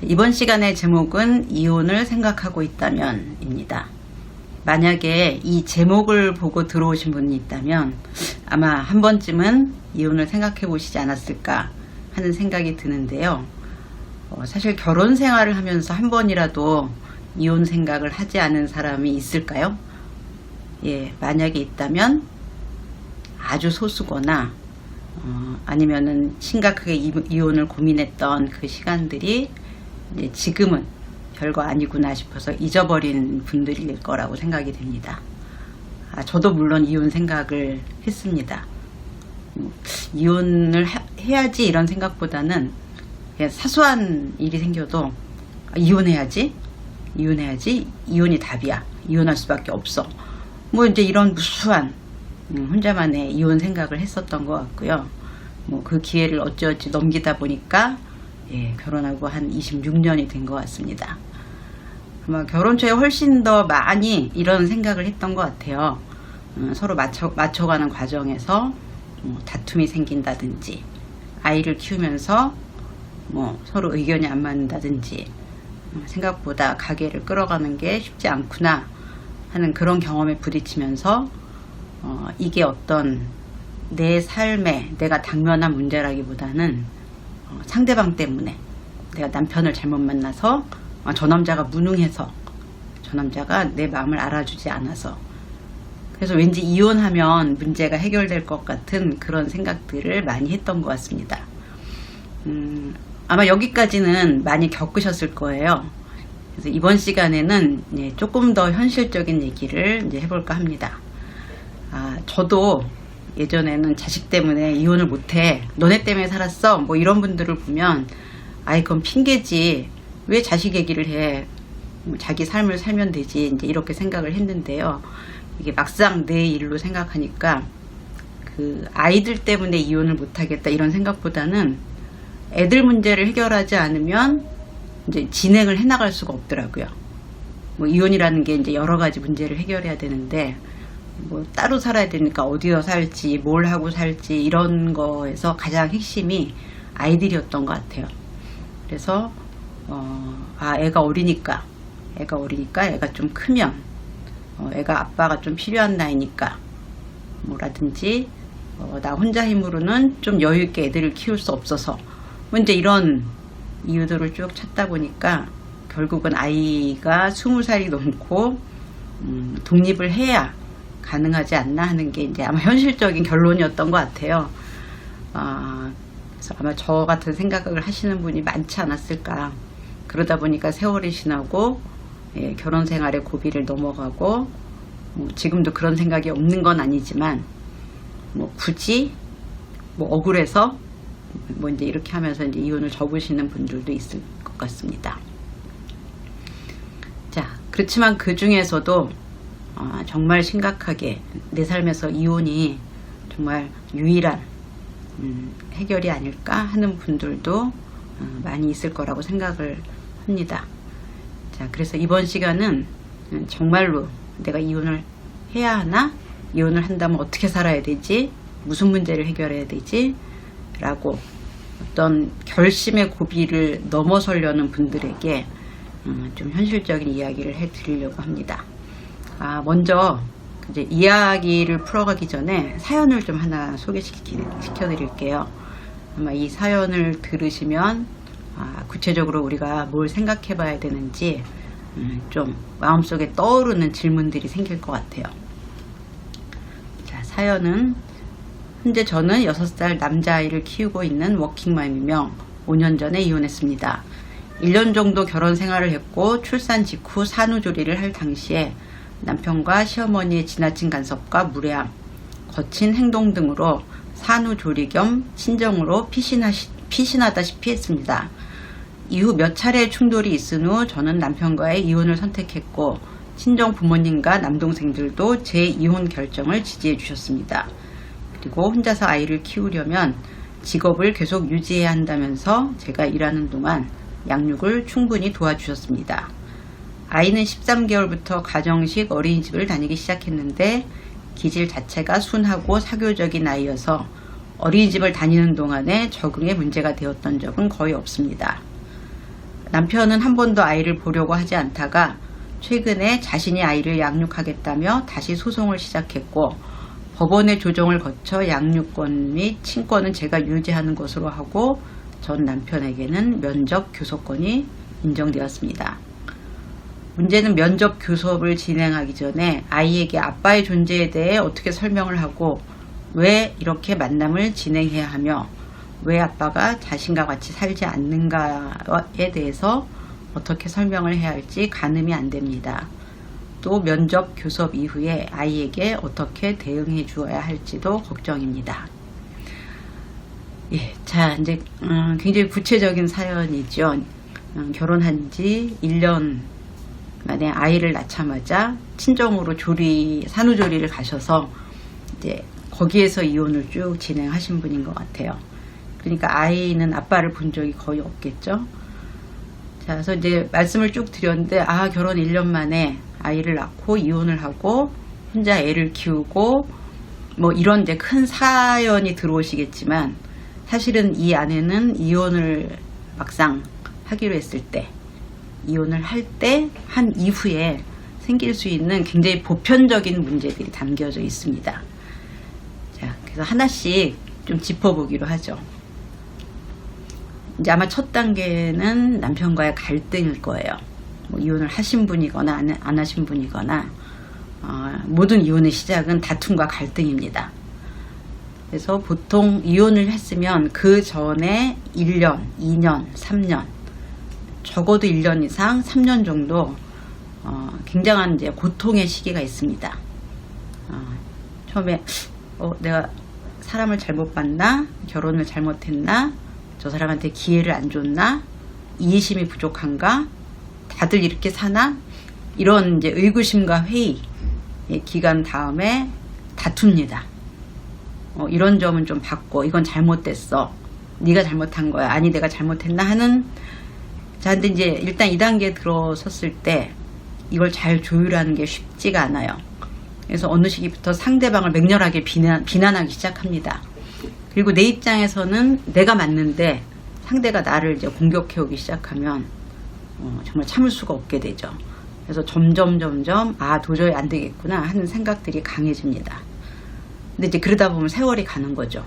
이번 시간의 제목은 이혼을 생각하고 있다면 입니다. 만약에 이 제목을 보고 들어오신 분이 있다면 아마 한 번쯤은 이혼을 생각해 보시지 않았을까 하는 생각이 드는데요. 사실 결혼 생활을 하면서 한 번이라도 이혼 생각을 하지 않은 사람이 있을까요? 예, 만약에 있다면 아주 소수거나 아니면은 심각하게 이혼을 고민했던 그 시간들이 이제 지금은 별거 아니구나 싶어서 잊어버린 분들일 거라고 생각이 됩니다. 저도 물론 이혼 생각을 했습니다. 이혼을 해야지 이런 생각보다는 그냥 사소한 일이 생겨도 이혼해야지, 이혼이 답이야, 이혼할 수밖에 없어, 뭐 이제 이런 무수한 혼자만의 이혼 생각을 했었던 것 같고요. 뭐 그 기회를 어찌어찌 넘기다 보니까 결혼하고 한 26년이 된 것 같습니다. 아마 결혼 초에 훨씬 더 많이 이런 생각을 했던 것 같아요. 서로 맞춰가는 과정에서 다툼이 생긴다든지, 아이를 키우면서 뭐 서로 의견이 안 맞는다든지, 생각보다 가게를 끌어가는 게 쉽지 않구나 하는 그런 경험에 부딪히면서 이게 어떤 내 삶에 내가 당면한 문제라기보다는 상대방 때문에, 내가 남편을 잘못 만나서, 저 남자가 무능해서, 저 남자가 내 마음을 알아주지 않아서, 그래서 왠지 이혼하면 문제가 해결될 것 같은 그런 생각들을 많이 했던 것 같습니다. 아마 여기까지는 많이 겪으셨을 거예요. 그래서 이번 시간에는 조금 더 현실적인 얘기를 이제 해볼까 합니다. 저도 예전에는 자식 때문에 이혼을 못해, 너네 때문에 살았어, 뭐 이런 분들을 보면 그건 핑계지, 왜 자식 얘기를 해, 자기 삶을 살면 되지, 이제 이렇게 생각을 했는데요. 이게 막상 내 일로 생각하니까 그 아이들 때문에 이혼을 못하겠다 이런 생각보다는 애들 문제를 해결하지 않으면 이제 진행을 해나갈 수가 없더라고요. 뭐 이혼이라는 게 이제 여러 가지 문제를 해결해야 되는데, 뭐 따로 살아야 되니까 어디서 살지, 뭘 하고 살지, 이런 거에서 가장 핵심이 아이들이었던 것 같아요. 그래서 애가 어리니까 애가 좀 크면 애가 아빠가 좀 필요한 나이니까 뭐라든지, 나 혼자 힘으로는 좀 여유 있게 애들을 키울 수 없어서, 뭐 이제 이런 이유들을 쭉 찾다 보니까 결국은 아이가 20살이 넘고 독립을 해야 가능하지 않나 하는 게 이제 아마 현실적인 결론이었던 것 같아요. 그래서 아마 저 같은 생각을 하시는 분이 많지 않았을까. 그러다 보니까 세월이 지나고 결혼 생활의 고비를 넘어가고, 지금도 그런 생각이 없는 건 아니지만, 뭐 굳이 뭐 억울해서 뭐 이제 이렇게 하면서 이제 이혼을 접으시는 분들도 있을 것 같습니다. 자, 그렇지만 그 중에서도 정말 심각하게 내 삶에서 이혼이 정말 유일한 해결이 아닐까 하는 분들도 많이 있을 거라고 생각을 합니다. 자, 그래서 이번 시간은 정말로 내가 이혼을 해야 하나? 이혼을 한다면 어떻게 살아야 되지? 무슨 문제를 해결해야 되지? 라고 어떤 결심의 고비를 넘어서려는 분들에게 좀 현실적인 이야기를 해드리려고 합니다. 먼저 이제 이야기를 풀어가기 전에 사연을 좀 하나 소개시켜 드릴게요. 아마 이 사연을 들으시면 구체적으로 우리가 뭘 생각해 봐야 되는지 좀 마음속에 떠오르는 질문들이 생길 것 같아요. 자, 사연은: 현재 저는 6살 남자아이를 키우고 있는 워킹맘이며 5년 전에 이혼했습니다. 1년 정도 결혼 생활을 했고, 출산 직후 산후조리를 할 당시에 남편과 시어머니의 지나친 간섭과 무례함, 거친 행동 등으로 산후조리 겸 친정으로 피신하다시피 했습니다. 이후 몇 차례의 충돌이 있은 후 저는 남편과의 이혼을 선택했고, 친정 부모님과 남동생들도 제 이혼 결정을 지지해 주셨습니다. 그리고 혼자서 아이를 키우려면 직업을 계속 유지해야 한다면서 제가 일하는 동안 양육을 충분히 도와주셨습니다. 아이는 13개월부터 가정식 어린이집을 다니기 시작했는데, 기질 자체가 순하고 사교적인 아이여서 어린이집을 다니는 동안에 적응에 문제가 되었던 적은 거의 없습니다. 남편은 한 번도 아이를 보려고 하지 않다가 최근에 자신이 아이를 양육하겠다며 다시 소송을 시작했고, 법원의 조정을 거쳐 양육권 및 친권은 제가 유지하는 것으로 하고 전 남편에게는 면접 교섭권이 인정되었습니다. 문제는 면접 교섭을 진행하기 전에 아이에게 아빠의 존재에 대해 어떻게 설명을 하고 왜 이렇게 만남을 진행해야 하며 왜 아빠가 자신과 같이 살지 않는가에 대해서 어떻게 설명을 해야 할지 가늠이 안 됩니다. 또 면접 교섭 이후에 아이에게 어떻게 대응해 주어야 할지도 걱정입니다. 예, 자, 이제 굉장히 구체적인 사연이죠. 결혼한 지 1년 만에 아이를 낳자마자 친정으로 산후조리를 가셔서 이제 거기에서 이혼을 쭉 진행하신 분인 것 같아요. 그러니까 아이는 아빠를 본 적이 거의 없겠죠. 자, 그래서 이제 말씀을 쭉 드렸는데, 결혼 1년 만에 아이를 낳고 이혼을 하고 혼자 애를 키우고 뭐 이런 이제 큰 사연이 들어오시겠지만, 사실은 이 아내는 이혼을 막상 하기로 했을 때, 이혼을 한 이후에 생길 수 있는 굉장히 보편적인 문제들이 담겨져 있습니다. 자, 그래서 하나씩 좀 짚어보기로 하죠. 이제 아마 첫 단계는 남편과의 갈등일 거예요. 뭐 이혼을 하신 분이거나 안 하신 분이거나 모든 이혼의 시작은 다툼과 갈등입니다. 그래서 보통 이혼을 했으면 그 전에 1년, 2년, 3년, 적어도 1년 이상 3년 정도 굉장한 이제 고통의 시기가 있습니다. 처음에 내가 사람을 잘못 봤나? 결혼을 잘못했나? 저 사람한테 기회를 안 줬나? 이해심이 부족한가? 다들 이렇게 사나? 이런 이제 의구심과 회의 기간 다음에 다툽니다. 이런 점은 좀 바꿔. 이건 잘못됐어. 네가 잘못한 거야. 아니 내가 잘못했나 하는. 자, 근데 이제 일단 2단계에 들어섰을 때 이걸 잘 조율하는 게 쉽지가 않아요. 그래서 어느 시기부터 상대방을 맹렬하게 비난하기 시작합니다. 그리고 내 입장에서는 내가 맞는데 상대가 나를 이제 공격해오기 시작하면 정말 참을 수가 없게 되죠. 그래서 점점 도저히 안 되겠구나 하는 생각들이 강해집니다. 근데 이제 그러다 보면 세월이 가는 거죠.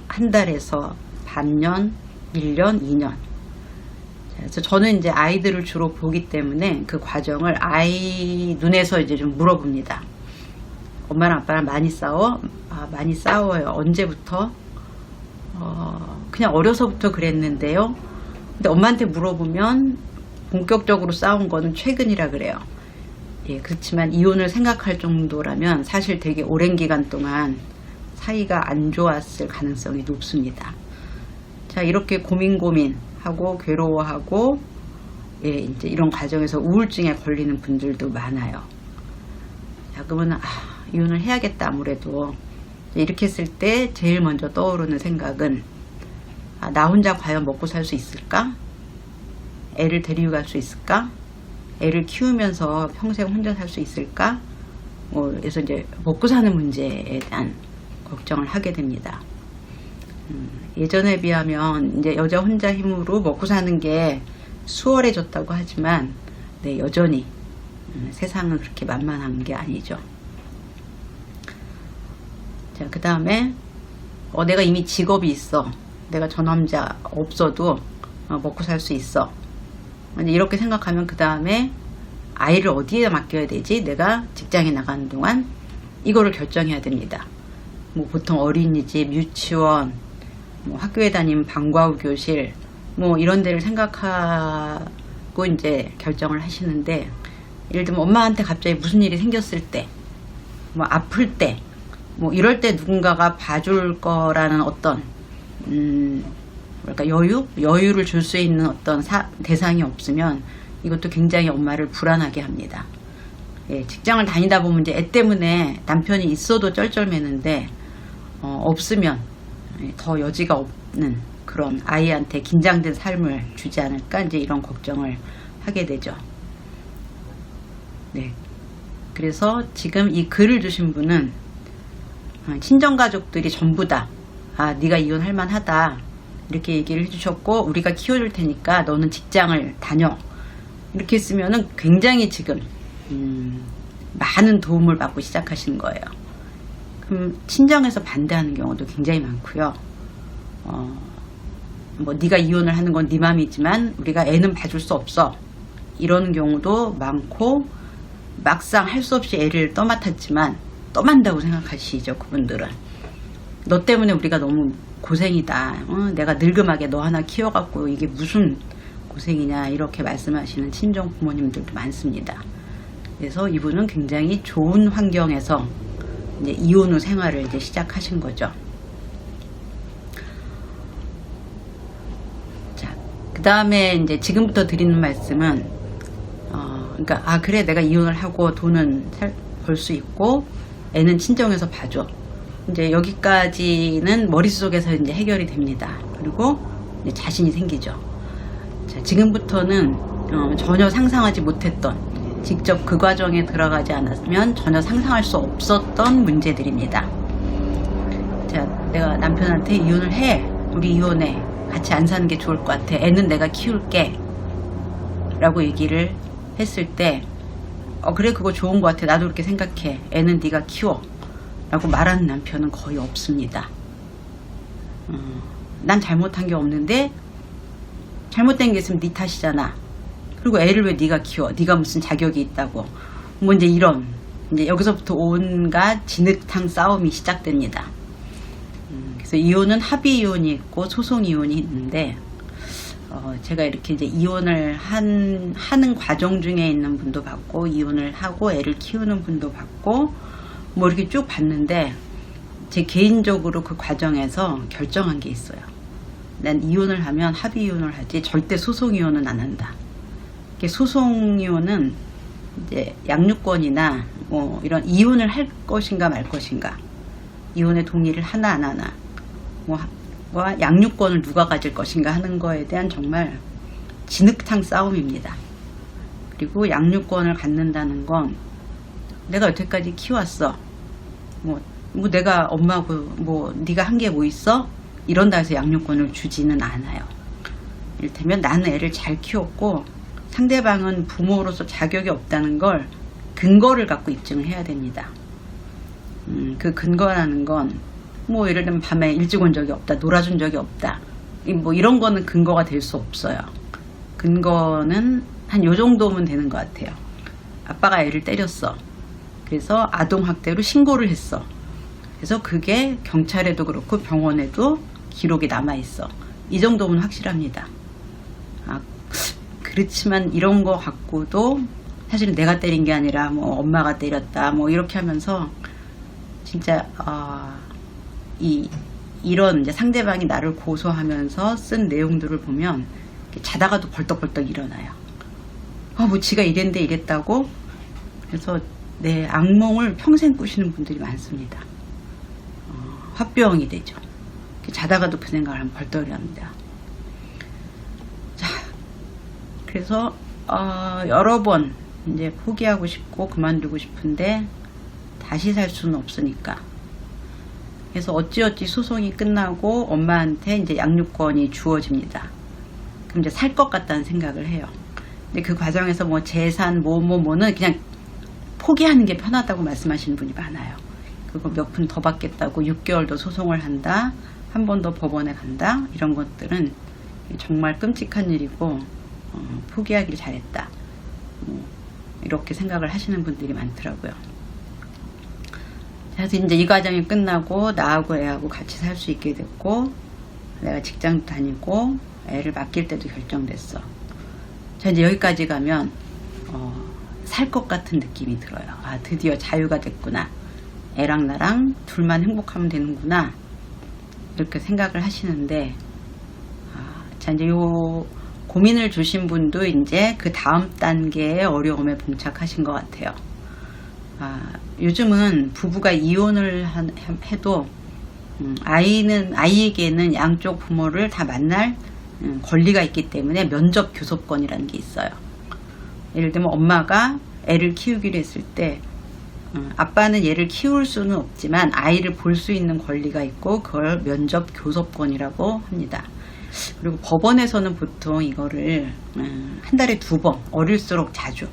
한 달에서 반년, 1년, 2년. 그래서 저는 이제 아이들을 주로 보기 때문에 그 과정을 아이 눈에서 이제 좀 물어봅니다. 엄마랑 아빠랑 많이 싸워? 많이 싸워요. 언제부터? 그냥 어려서부터 그랬는데요. 근데 엄마한테 물어보면 본격적으로 싸운 거는 최근이라 그래요. 예, 그렇지만 이혼을 생각할 정도라면 사실 되게 오랜 기간 동안 사이가 안 좋았을 가능성이 높습니다. 자, 이렇게 고민하고 괴로워하고 이제 이런 과정에서 우울증에 걸리는 분들도 많아요. 자, 그러면 이혼을 해야겠다. 아무래도 이렇게 했을 때 제일 먼저 떠오르는 생각은 나 혼자 과연 먹고 살 수 있을까? 애를 데리고 갈 수 있을까? 애를 키우면서 평생 혼자 살 수 있을까? 그래서 이제 먹고 사는 문제에 대한 걱정을 하게 됩니다. 예전에 비하면 이제 여자 혼자 힘으로 먹고 사는 게 수월해졌다고 하지만 여전히 세상은 그렇게 만만한 게 아니죠. 자, 그 다음에 내가 이미 직업이 있어. 내가 저 남자 없어도 먹고 살 수 있어. 이렇게 생각하면 그 다음에 아이를 어디에 맡겨야 되지? 내가 직장에 나가는 동안 이거를 결정해야 됩니다. 보통 어린이집, 유치원, 학교에 다니는 방과 후 교실 이런 데를 생각하고 이제 결정을 하시는데, 예를 들면 엄마한테 갑자기 무슨 일이 생겼을 때, 아플 때, 이럴 때 누군가가 봐줄 거라는 어떤 여유를 줄 수 있는 어떤 대상이 없으면 이것도 굉장히 엄마를 불안하게 합니다. 예, 직장을 다니다 보면 이제 애 때문에 남편이 있어도 쩔쩔매는데 없으면 더 여지가 없는 그런 아이한테 긴장된 삶을 주지 않을까, 이제 이런 걱정을 하게 되죠. 네. 그래서 지금 이 글을 주신 분은 친정가족들이 전부 다 네가 이혼할 만하다, 이렇게 얘기를 해주셨고, 우리가 키워줄 테니까 너는 직장을 다녀. 이렇게 했으면은 굉장히 지금 많은 도움을 받고 시작하시는 거예요. 그럼 친정에서 반대하는 경우도 굉장히 많고요. 뭐 네가 이혼을 하는 건 네 맘이지만 우리가 애는 봐줄 수 없어. 이런 경우도 많고, 막상 할 수 없이 애를 떠맡았지만 떠만다고 생각하시죠, 그분들은. 너 때문에 우리가 너무 고생이다. 내가 늙음하게 너 하나 키워갖고 이게 무슨 고생이냐, 이렇게 말씀하시는 친정 부모님들도 많습니다. 그래서 이분은 굉장히 좋은 환경에서 이제 이혼 후 생활을 이제 시작하신 거죠. 자, 그 다음에 이제 지금부터 드리는 말씀은, 그러니까 그래, 내가 이혼을 하고 돈은 벌 수 있고 애는 친정에서 봐줘. 이제 여기까지는 머릿속에서 이제 해결이 됩니다. 그리고 이제 자신이 생기죠. 자, 지금부터는 전혀 상상하지 못했던, 직접 그 과정에 들어가지 않았으면 전혀 상상할 수 없었던 문제들입니다. 자, 내가 남편한테 이혼을 해. 우리 이혼해. 같이 안 사는 게 좋을 것 같아. 애는 내가 키울게. 라고 얘기를 했을 때, 그래, 그거 좋은 것 같아. 나도 그렇게 생각해. 애는 네가 키워. 라고 말하는 남편은 거의 없습니다. 난 잘못한 게 없는데 잘못된 게 있으면 네 탓이잖아. 그리고 애를 왜 네가 키워? 네가 무슨 자격이 있다고. 뭐 이제 이런, 이제 여기서부터 온갖 진흙탕 싸움이 시작됩니다. 그래서 이혼은 합의 이혼이 있고 소송 이혼이 있는데, 제가 이렇게 이제 이혼을 하는 과정 중에 있는 분도 봤고, 이혼을 하고 애를 키우는 분도 봤고, 뭐 이렇게 쭉 봤는데, 제 개인적으로 그 과정에서 결정한 게 있어요. 난 이혼을 하면 합의 이혼을 하지 절대 소송 이혼은 안 한다. 소송 이혼은 이제 양육권이나 뭐 이런 이혼을 할 것인가 말 것인가, 이혼에 동의를 하나 안 하나, 와 양육권을 누가 가질 것인가 하는 거에 대한 정말 진흙탕 싸움입니다. 그리고 양육권을 갖는다는 건, 내가 여태까지 키웠어. 뭐 내가 엄마고 뭐 네가 한 게 뭐 있어? 이런다 해서 양육권을 주지는 않아요. 이를테면 나는 애를 잘 키웠고 상대방은 부모로서 자격이 없다는 걸 근거를 갖고 입증을 해야 됩니다. 그 근거라는 건 뭐 예를 들면 밤에 일찍 온 적이 없다, 놀아준 적이 없다, 뭐 이런 거는 근거가 될 수 없어요. 근거는 한 요 정도면 되는 것 같아요. 아빠가 애를 때렸어. 그래서 아동학대로 신고를 했어. 그래서 그게 경찰에도 그렇고 병원에도 기록이 남아있어. 이 정도면 확실합니다. 그렇지만 이런 거 갖고도 사실은 내가 때린 게 아니라 뭐 엄마가 때렸다 뭐 이렇게 하면서 진짜 이런 이제 상대방이 나를 고소하면서 쓴 내용들을 보면 자다가도 벌떡벌떡 일어나요. 뭐 지가 이랬는데 이랬다고. 그래서 내 악몽을 평생 꾸시는 분들이 많습니다. 화병이 되죠. 자다가도 그 생각을 하면 벌떡 일어납니다. 자, 그래서 여러 번 이제 포기하고 싶고 그만두고 싶은데 다시 살 수는 없으니까, 그래서 어찌어찌 소송이 끝나고 엄마한테 이제 양육권이 주어집니다. 그럼 이제 살 것 같다는 생각을 해요. 근데 그 과정에서 뭐 재산 뭐는 그냥 포기하는 게 편하다고 말씀하시는 분이 많아요. 그리고 몇 푼 더 받겠다고 6개월 더 소송을 한다, 한 번 더 법원에 간다, 이런 것들은 정말 끔찍한 일이고 포기하길 잘했다, 이렇게 생각을 하시는 분들이 많더라고요. 그래서 이제 이 과정이 끝나고 나하고 애하고 같이 살 수 있게 됐고, 내가 직장도 다니고 애를 맡길 때도 결정됐어. 자, 이제 여기까지 가면 살 것 같은 느낌이 들어요. 드디어 자유가 됐구나. 애랑 나랑 둘만 행복하면 되는구나. 이렇게 생각을 하시는데, 자, 이제 요 고민을 주신 분도 이제 그 다음 단계의 어려움에 봉착하신 것 같아요. 요즘은 부부가 이혼을 해도 아이에게는 양쪽 부모를 다 만날 권리가 있기 때문에 면접 교섭권이라는 게 있어요. 예를 들면 엄마가 애를 키우기로 했을 때 아빠는 얘를 키울 수는 없지만 아이를 볼 수 있는 권리가 있고, 그걸 면접 교섭권이라고 합니다. 그리고 법원에서는 보통 이거를 한 달에 2번, 어릴수록 자주.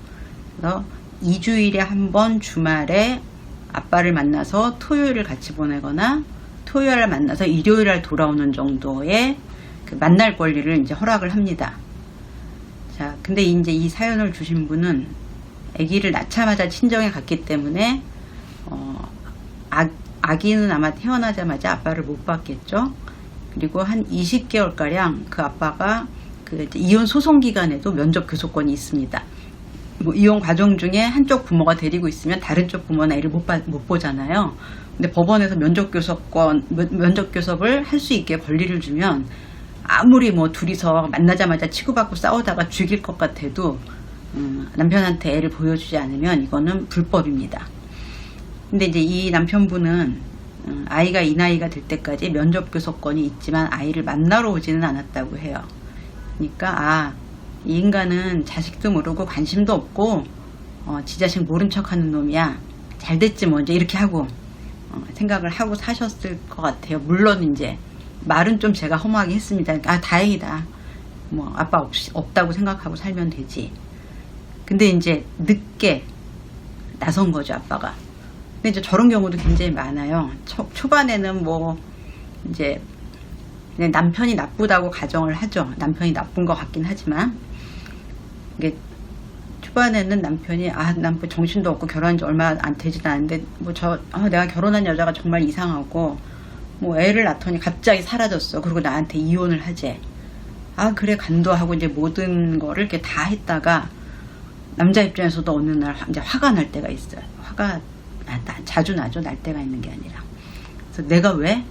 그래서 2주일에 한 번 주말에 아빠를 만나서 토요일을 같이 보내거나 토요일을 만나서 일요일날 돌아오는 정도의 그 만날 권리를 이제 허락을 합니다. 자, 근데 이제 이 사연을 주신 분은 아기를 낳자마자 친정에 갔기 때문에 아기는 아마 태어나자마자 아빠를 못 봤겠죠. 그리고 한 20개월가량 그 아빠가 그 이혼 소송 기간에도 면접 교섭권이 있습니다. 뭐 이혼 과정 중에 한쪽 부모가 데리고 있으면 다른 쪽 부모는 애를 못 보잖아요. 근데 법원에서 면접 교섭을 할 수 있게 권리를 주면 아무리 뭐 둘이서 만나자마자 치고받고 싸우다가 죽일 것 같아도 남편한테 애를 보여주지 않으면 이거는 불법입니다. 근데 이제 이 남편분은 아이가 이 나이가 될 때까지 면접 교섭권이 있지만 아이를 만나러 오지는 않았다고 해요. 그러니까 이 인간은 자식도 모르고 관심도 없고 지 자식 모른 척하는 놈이야. 잘 됐지 뭐 이제 이렇게 하고 생각을 하고 사셨을 것 같아요. 물론 이제 말은 좀 제가 허무하게 했습니다. 다행이다. 뭐 아빠 없다고 생각하고 살면 되지. 근데 이제 늦게 나선 거죠, 아빠가. 근데 이제 저런 경우도 굉장히 많아요. 초반에는 뭐 이제 그냥 남편이 나쁘다고 가정을 하죠. 남편이 나쁜 것 같긴 하지만 이게 초반에는 남편이 남편 정신도 없고 결혼한 지 얼마 안 되지도 않은데 뭐 내가 결혼한 여자가 정말 이상하고 뭐 애를 낳더니 갑자기 사라졌어. 그리고 나한테 이혼을 하재. 그래 간도하고 이제 모든 거를 이렇게 다 했다가 남자 입장에서도 어느 날 이제 화가 날 때가 있어요. 화가 자주 나죠. 날 때가 있는 게 아니라. 그래서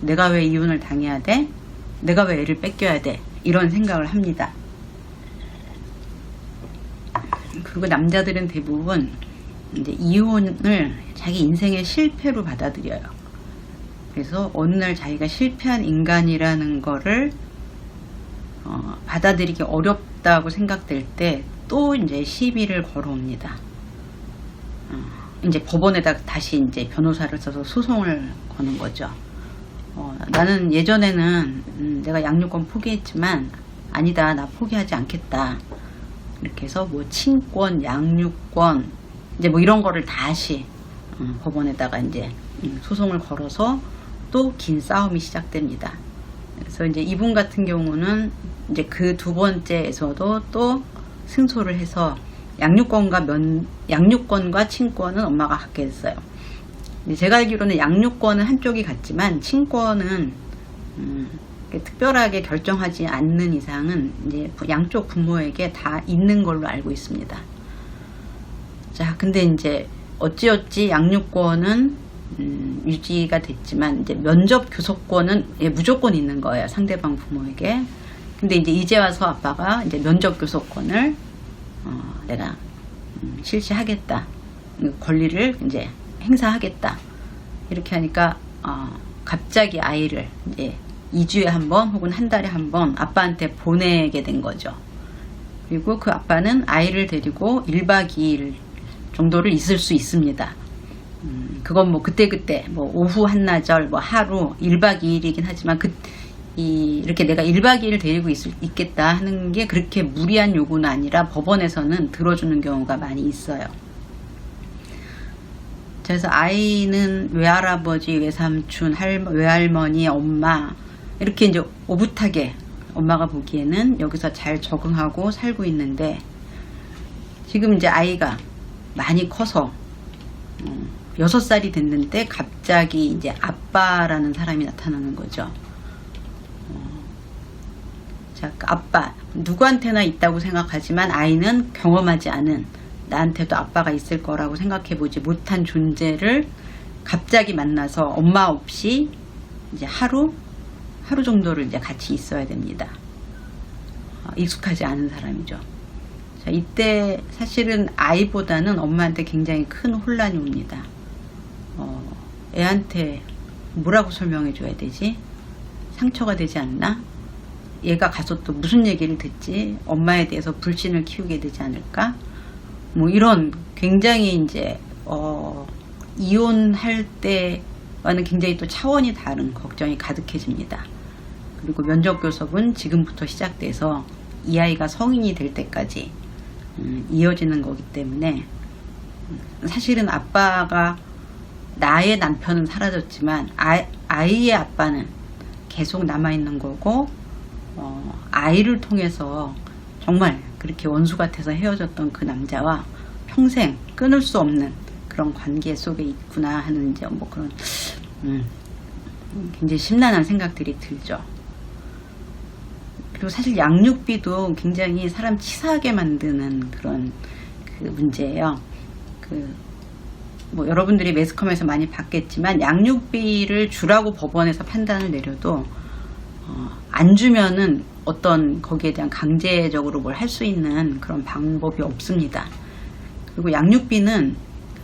내가 왜 이혼을 당해야 돼? 내가 왜 애를 뺏겨야 돼? 이런 생각을 합니다. 그리고 남자들은 대부분 이제 이혼을 자기 인생의 실패로 받아들여요. 그래서 어느 날 자기가 실패한 인간이라는 거를 받아들이기 어렵다고 생각될 때 또 이제 시비를 걸어옵니다. 이제 법원에다 다시 이제 변호사를 써서 소송을 거는 거죠. 나는 예전에는 내가 양육권 포기했지만 아니다, 나 포기하지 않겠다. 이렇게 해서 뭐 친권, 양육권 이제 뭐 이런 거를 다시 법원에다가 이제 소송을 걸어서 또 긴 싸움이 시작됩니다. 그래서 이제 이분 같은 경우는 이제 그 두 번째에서도 또 승소를 해서 양육권과 친권은 엄마가 갖게 됐어요. 제가 알기로는 양육권은 한쪽이 갖지만 친권은 특별하게 결정하지 않는 이상은 이제 양쪽 부모에게 다 있는 걸로 알고 있습니다. 자, 근데 이제 어찌어찌 양육권은 유지가 됐지만 이제 면접 교섭권은 무조건 있는 거예요. 상대방 부모에게. 근데 이제 와서 아빠가 이제 면접 교섭권을 내가 실시하겠다. 권리를 이제 행사하겠다. 이렇게 하니까 갑자기 아이를 이제 2주에 한 번 혹은 한 달에 한 번 아빠한테 보내게 된 거죠. 그리고 그 아빠는 아이를 데리고 1박 2일 정도를 있을 수 있습니다. 그건 뭐 그때그때 뭐 오후 한나절 뭐 하루 1박 2일이긴 하지만 이렇게 내가 1박 2일 데리고 있겠다 하는 게 그렇게 무리한 요구는 아니라 법원에서는 들어주는 경우가 많이 있어요. 그래서 아이는 외할아버지, 외삼촌, 외할머니, 엄마 이렇게 이제 오붓하게 엄마가 보기에는 여기서 잘 적응하고 살고 있는데 지금 이제 아이가 많이 커서 6살이 됐는데 갑자기 이제 아빠라는 사람이 나타나는 거죠. 자, 아빠 누구한테나 있다고 생각하지만 아이는 경험하지 않은 나한테도 아빠가 있을 거라고 생각해보지 못한 존재를 갑자기 만나서 엄마 없이 이제 하루 정도를 이제 같이 있어야 됩니다. 익숙하지 않은 사람이죠. 자, 이때 사실은 아이보다는 엄마한테 굉장히 큰 혼란이 옵니다. 애한테 뭐라고 설명해 줘야 되지? 상처가 되지 않나? 얘가 가서 또 무슨 얘기를 듣지? 엄마에 대해서 불신을 키우게 되지 않을까? 뭐 이런 굉장히 이제 이혼할 때와는 굉장히 또 차원이 다른 걱정이 가득해집니다. 그리고 면접 교섭은 지금부터 시작돼서 이 아이가 성인이 될 때까지 이어지는 거기 때문에 사실은 아빠가 나의 남편은 사라졌지만 아이의 아빠는 계속 남아있는 거고 아이를 통해서 정말 그렇게 원수 같아서 헤어졌던 그 남자와 평생 끊을 수 없는 그런 관계 속에 있구나 하는 이제 뭐 그런 굉장히 심란한 생각들이 들죠. 그리고 사실 양육비도 굉장히 사람 치사하게 만드는 그런 그 문제예요. 뭐 여러분들이 매스컴에서 많이 봤겠지만 양육비를 주라고 법원에서 판단을 내려도 안 주면은 어떤 거기에 대한 강제적으로 뭘 할 수 있는 그런 방법이 없습니다. 그리고 양육비는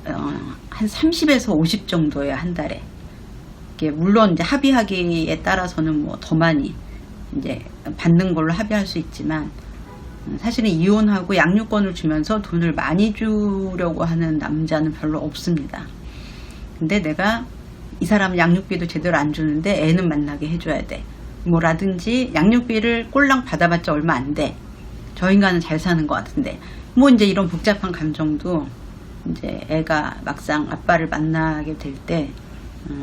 한 30에서 50 정도예요, 한 달에. 이게 물론 이제 합의하기에 따라서는 뭐 더 많이 이제 받는 걸로 합의할 수 있지만 사실은 이혼하고 양육권을 주면서 돈을 많이 주려고 하는 남자는 별로 없습니다. 근데 내가 이 사람 양육비도 제대로 안 주는데 애는 만나게 해줘야 돼. 뭐라든지 양육비를 꼴랑 받아봤자 얼마 안 돼. 저 인간은 잘 사는 것 같은데. 뭐 이제 이런 복잡한 감정도 이제 애가 막상 아빠를 만나게 될 때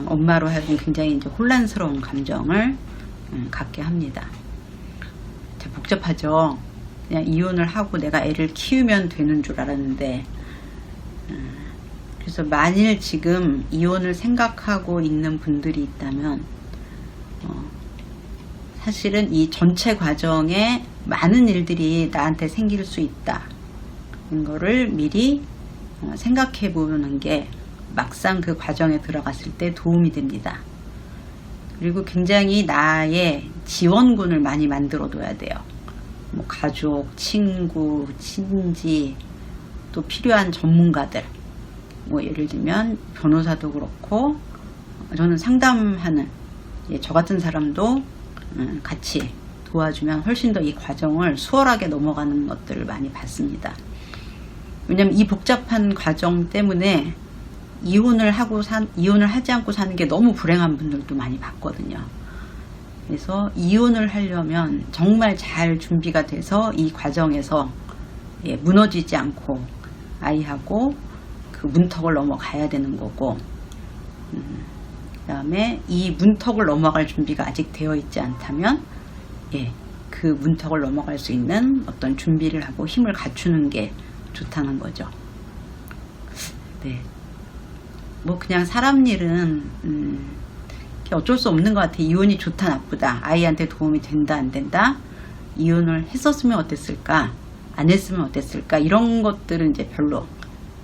엄마로 하여금 굉장히 이제 혼란스러운 감정을 갖게 합니다. 자, 복잡하죠. 그냥 이혼을 하고 내가 애를 키우면 되는 줄 알았는데 그래서 만일 지금 이혼을 생각하고 있는 분들이 있다면 사실은 이 전체 과정에 많은 일들이 나한테 생길 수 있다 이거를 미리 생각해 보는 게 막상 그 과정에 들어갔을 때 도움이 됩니다. 그리고 굉장히 나의 지원군을 많이 만들어 둬야 돼요. 뭐 가족, 친구, 친지, 또 필요한 전문가들, 뭐 예를 들면 변호사도 그렇고 저는 상담하는 저 같은 사람도 같이 도와주면 훨씬 더 이 과정을 수월하게 넘어가는 것들을 많이 봤습니다. 왜냐면 이 복잡한 과정 때문에 이혼을 하지 않고 사는 게 너무 불행한 분들도 많이 봤거든요. 그래서 이혼을 하려면 정말 잘 준비가 돼서 이 과정에서 무너지지 않고 아이하고 그 문턱을 넘어가야 되는 거고, 그 다음에 이 문턱을 넘어갈 준비가 아직 되어 있지 않다면 그 문턱을 넘어갈 수 있는 어떤 준비를 하고 힘을 갖추는 게 좋다는 거죠. 네. 뭐 그냥 사람 일은 어쩔 수 없는 것 같아요. 이혼이 좋다 나쁘다, 아이한테 도움이 된다 안 된다, 이혼을 했었으면 어땠을까 안 했으면 어땠을까, 이런 것들은 이제 별로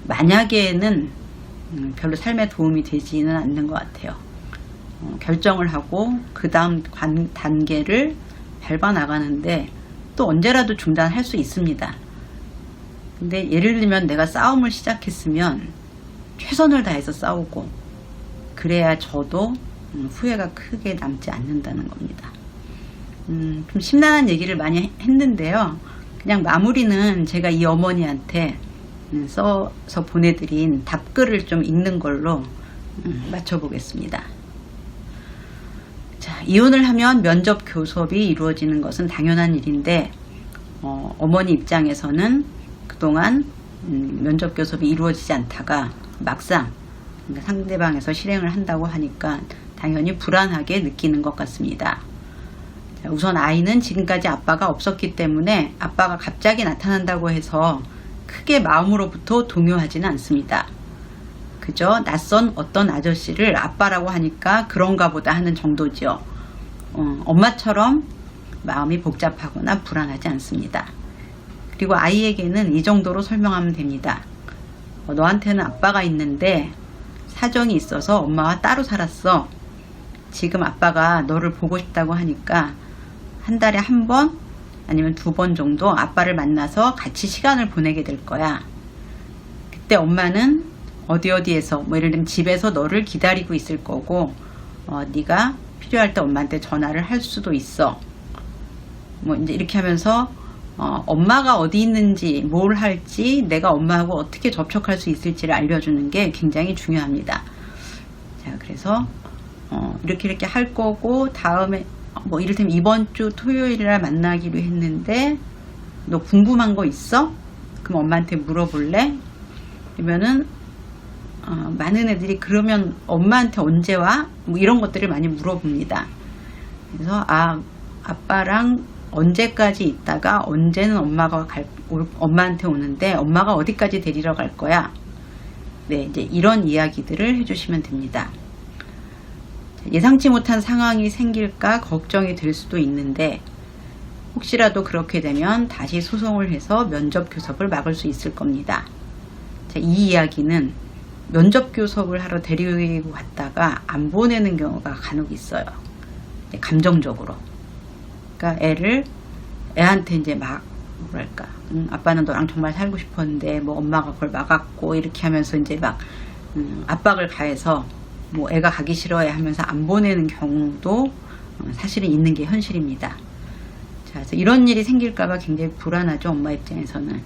만약에는 별로 삶에 도움이 되지는 않는 것 같아요. 결정을 하고 그 다음 단계를 밟아 나가는데 또 언제라도 중단할 수 있습니다. 근데 예를 들면 내가 싸움을 시작했으면 최선을 다해서 싸우고 그래야 저도 후회가 크게 남지 않는다는 겁니다. 좀 심란한 얘기를 많이 했는데요. 그냥 마무리는 제가 이 어머니한테 써서 보내드린 답글을 좀 읽는 걸로 맞춰보겠습니다. 자, 이혼을 하면 면접 교섭이 이루어지는 것은 당연한 일인데 어머니 입장에서는 그동안 면접 교섭이 이루어지지 않다가 막상 상대방에서 실행을 한다고 하니까 당연히 불안하게 느끼는 것 같습니다. 자, 우선 아이는 지금까지 아빠가 없었기 때문에 아빠가 갑자기 나타난다고 해서 크게 마음으로부터 동요하지는 않습니다. 그저 낯선 어떤 아저씨를 아빠라고 하니까 그런가 보다 하는 정도죠. 엄마처럼 마음이 복잡하거나 불안하지 않습니다. 그리고 아이에게는 이 정도로 설명하면 됩니다. 너한테는 아빠가 있는데 사정이 있어서 엄마와 따로 살았어. 지금 아빠가 너를 보고 싶다고 하니까 한 달에 한 번 아니면 2번 정도 아빠를 만나서 같이 시간을 보내게 될 거야. 그때 엄마는 어디에서 뭐 예를 들면 집에서 너를 기다리고 있을 거고 네가 필요할 때 엄마한테 전화를 할 수도 있어. 뭐 이제 이렇게 하면서 엄마가 어디 있는지 뭘 할지 내가 엄마하고 어떻게 접촉할 수 있을지를 알려주는 게 굉장히 중요합니다. 자, 그래서 이렇게 할 거고 다음에 뭐 이를테면 이번 주 토요일이라 만나기로 했는데 너 궁금한 거 있어? 그럼 엄마한테 물어볼래? 그러면은 많은 애들이 그러면 엄마한테 언제 와? 뭐 이런 것들을 많이 물어봅니다. 그래서 아빠랑 언제까지 있다가 언제는 엄마한테 오는데 엄마가 어디까지 데리러 갈 거야? 네, 이제 이런 이야기들을 해주시면 됩니다. 예상치 못한 상황이 생길까 걱정이 될 수도 있는데 혹시라도 그렇게 되면 다시 소송을 해서 면접 교섭을 막을 수 있을 겁니다. 자, 이 이야기는 면접 교섭을 하러 데리고 갔다가 안 보내는 경우가 간혹 있어요. 감정적으로. 그러니까 애한테 이제 막 뭐랄까, 아빠는 너랑 정말 살고 싶었는데 뭐 엄마가 그걸 막았고 이렇게 하면서 이제 막 압박을 가해서 뭐 애가 가기 싫어해 하면서 안 보내는 경우도 사실은 있는 게 현실입니다. 자, 그래서 이런 일이 생길까봐 굉장히 불안하죠, 엄마 입장에서는.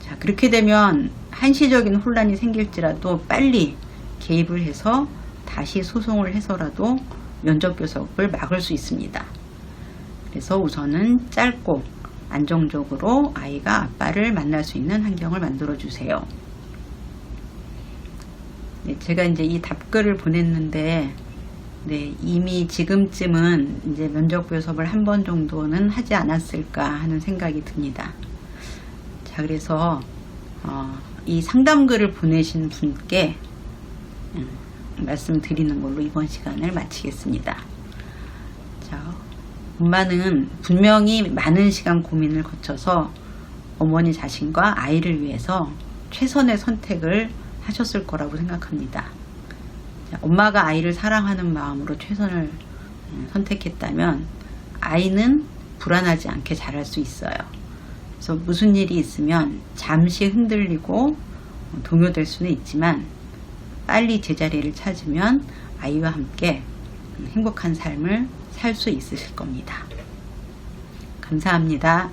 자, 그렇게 되면 한시적인 혼란이 생길지라도 빨리 개입을 해서 다시 소송을 해서라도 면접 교섭을 막을 수 있습니다. 그래서 우선은 짧고 안정적으로 아이가 아빠를 만날 수 있는 환경을 만들어 주세요. 네, 제가 이제 이 답글을 보냈는데, 네, 이미 지금쯤은 이제 면접 교섭을 한 번 정도는 하지 않았을까 하는 생각이 듭니다. 자, 그래서 이 상담글을 보내신 분께 말씀드리는 걸로 이번 시간을 마치겠습니다. 자, 엄마는 분명히 많은 시간 고민을 거쳐서 어머니 자신과 아이를 위해서 최선의 선택을 하셨을 거라고 생각합니다. 자, 엄마가 아이를 사랑하는 마음으로 최선을 선택했다면 아이는 불안하지 않게 자랄 수 있어요. 그래서 무슨 일이 있으면 잠시 흔들리고 동요될 수는 있지만 빨리 제자리를 찾으면 아이와 함께 행복한 삶을 살 수 있으실 겁니다. 감사합니다.